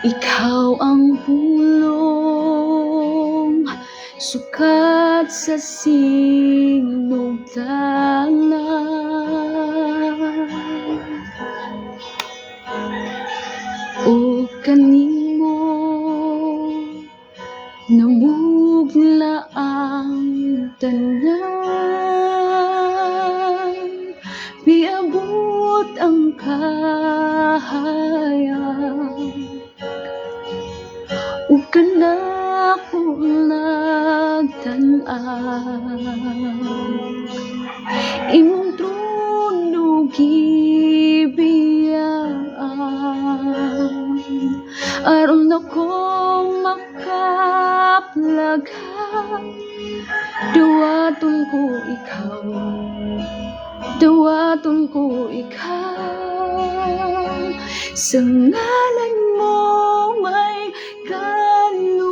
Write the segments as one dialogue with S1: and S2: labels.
S1: Ikaw ang pulong sukat sa sinugdanan, o kanimo namugla ang tanan, miabot ang kahayag, ug kanako nagtan-aw, imong trono gibiyaan, aron ako makaplaghan. Dawaton ko ikaw, dawaton ko ikaw, sa ngalan mo may kaluwasan,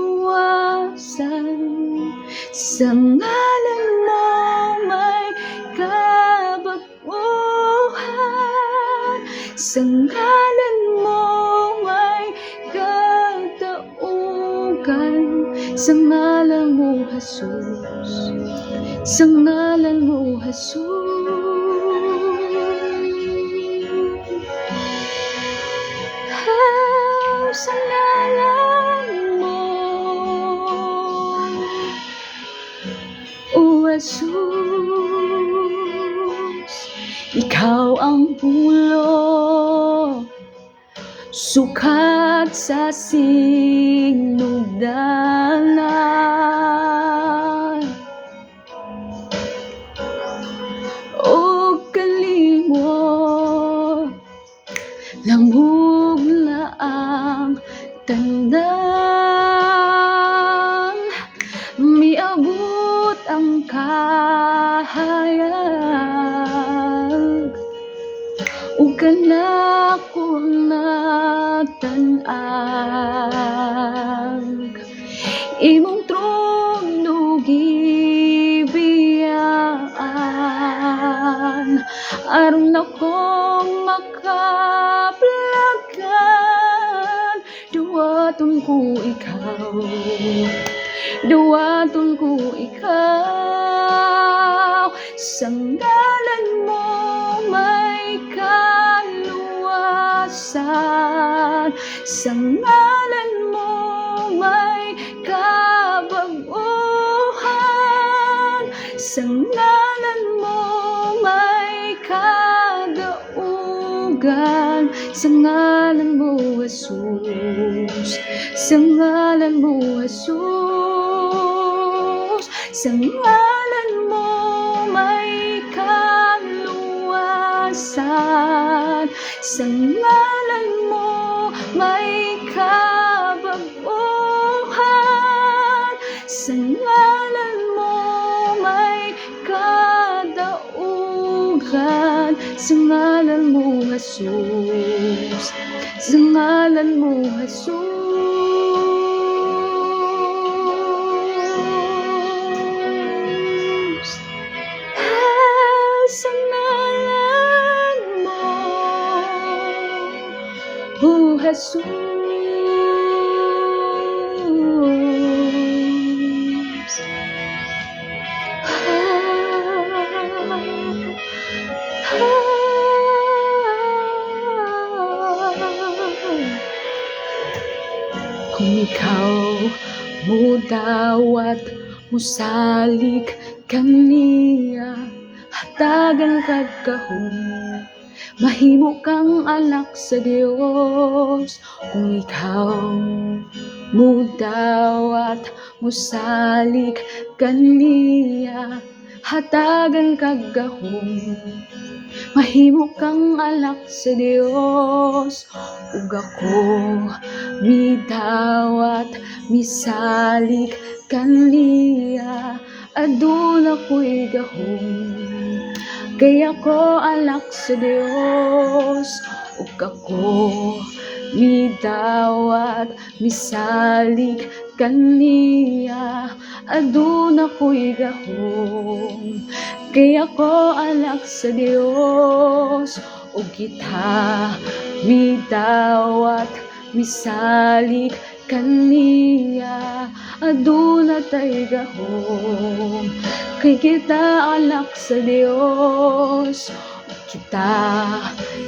S1: sa ngalan mo may kabaguhan, sa ngalan mo may kataugan, sa ngalan mo Jesus, sa ngalan mo Jesus. Sa ngalan mo, O Jesus, ikaw ang pulo sukat sa sinugdanan, o kalimot lamugla ang tanan, miabot ang kahayag, ug kanako nagtan-ag, imong trono gibiyaan, aron ako makaplagan. Dawaton ko ikaw, dawaton ko ikaw, sa ngalan mo may kaluwasan, sa ngalan mo may kabaguhan, sa ngalan mo may kadaugan, sa ngalan mo Jesus, sa ngalan mo Jesus, sa ngalan mo may kaluwasan, sa ngalan mo may kabaguhan, sa ngalan mo may kadaugan, sa ngalan mo Jesus, sa ngalan mo Jesus. Sa ngalan mo, O Jesus. Kung ikaw mudawat, musalik kaniya, hatagan kag kahon, mahimo kang anak sa Dios. Kung ikaw mudawat, musalik kaniya, hatagan kag kahon, mahimo kang anak sa Dios. Ug ako midawat, misalik kaniya, aduna ko'y gahom, kay ako anak sa Dios. Ug ako midawat, misalik kaniya, aduna ko'y gahom, Kaya ko anak sa Dios, o kita midawat misalik kaniya aduna tay gahom. Kay kita anak sa Dios, o kita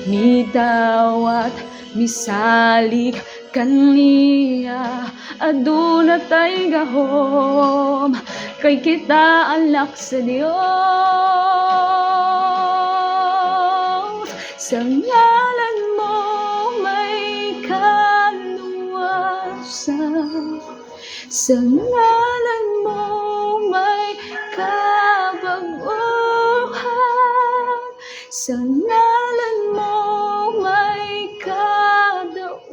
S1: midawat misalik kaniya aduna tay gahom. Kay kita anak sa Dios, sa ngalan mo may kaluwasan, sa ngalan mo may kabaguhan, sa ngalan mo may kadaugan,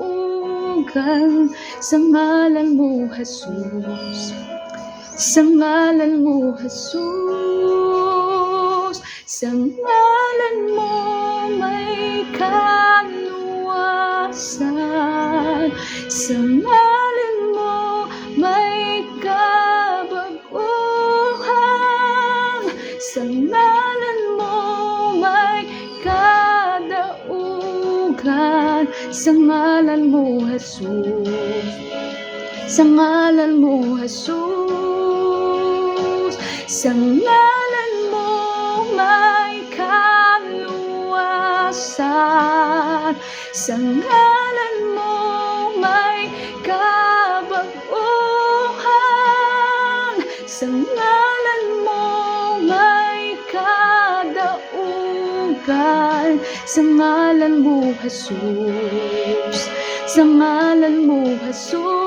S1: sa ngalan mo Jesus, sa ngalan mo Jesus, sa ngalan mo may kaluwasan, sa ngalan mo may kabaguhan, sa ngalan mo may kadaugan, sa ngalan mo Jesus, sa ngalan mo Jesus, sa ngalan mo may kaluwasan, sa ngalan mo may kabaguhan, sa ngalan mo may kadaugan, sa ngalan mo Jesus, sa ngalan mo Jesus.